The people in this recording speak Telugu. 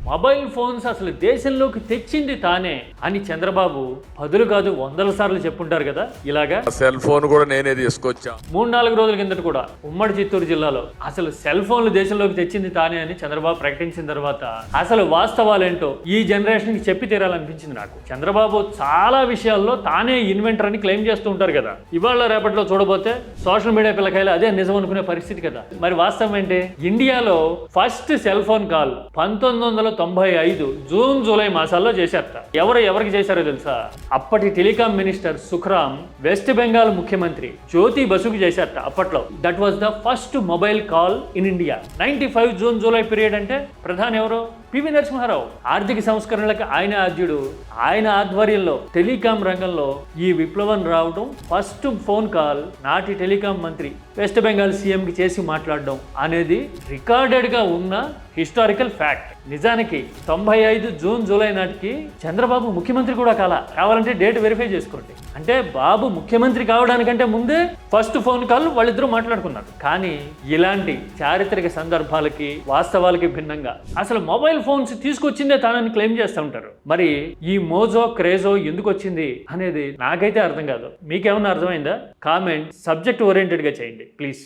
మొబైల్ ఫోన్స్ అసలు దేశంలోకి తెచ్చింది తానే అని చంద్రబాబు 10 కాదు 100 సార్లు చెప్పుంటారు కదా. ఇలాగా సెల్ ఫోన్ కూడా నేనే తీసుకొచ్చా. 3-4 రోజుల కిందట కూడా ఉమ్మడి చిత్తూరు జిల్లాలో అసలు సెల్ ఫోన్లు దేశంలోకి తెచ్చింది తానే అని చంద్రబాబు ప్రకటించిన తర్వాత అసలు వాస్తవాలేంటో ఈ జనరేషన్ కి చెప్పి తీరాలనిపించింది నాకు. చంద్రబాబు చాలా విషయాల్లో తానే ఇన్వెంటర్ అని క్లెయిమ్ చేస్తూ ఉంటారు కదా. ఇవాళ రేపట్లో చూడబోతే సోషల్ మీడియా పిల్లకాయలు అదే నిజం అనుకునే పరిస్థితి కదా. మరి వాస్తవం ఏంటి? ఇండియాలో first cell phone call 1995 June July మాసాల్లో చేశారట. ఎవరికి చేశారో తెలుసా? అప్పటి టెలికాం మినిస్టర్ సుఖ్రామ్ వెస్ట్ బెంగాల్ ముఖ్యమంత్రి జ్యోతి బసుకు చేశారట అప్పట్లో. That was the first mobile call in India. 95 June July period అంటే ప్రధాని ఎవరు? పివి నరసింహారావు. ఆర్థిక సంస్కరణలకు ఆయన ఆద్యుడు. ఆయన ఆధ్వర్యంలో టెలికాం రంగంలో ఈ విప్లవం రావడం, ఫస్ట్ ఫోన్ కాల్ నాటి టెలికాం మంత్రి వెస్ట్ బెంగాల్ సీఎంకి చేసి మాట్లాడడం అనేది రికార్డెడ్గా ఉన్న హిస్టారికల్ ఫ్యాక్ట్. నిజానికి 95 జూన్ జూలై నాటికి చంద్రబాబు ముఖ్యమంత్రి కూడా కావాలంటే డేట్ వెరిఫై చేసుకోండి. అంటే బాబు ముఖ్యమంత్రి కావడానికంటే ముందే ఫస్ట్ ఫోన్ కాల్ వాళ్ళిద్దరూ మాట్లాడుకున్నారు. కానీ ఇలాంటి చారిత్రక సందర్భాలకి వాస్తవాలకి భిన్నంగా అసలు మొబైల్ ఫోన్స్ తీసుకొచ్చిందే తానని క్లెయిమ్ చేస్తూ ఉంటారు. మరి ఈ మోజో క్రేజో ఎందుకు వచ్చింది అనేది నాకైతే అర్థం కాదు. మీకేమన్నా అర్థమైందా? కామెంట్ సబ్జెక్ట్ ఓరియంటెడ్గా చేయండి ప్లీజ్.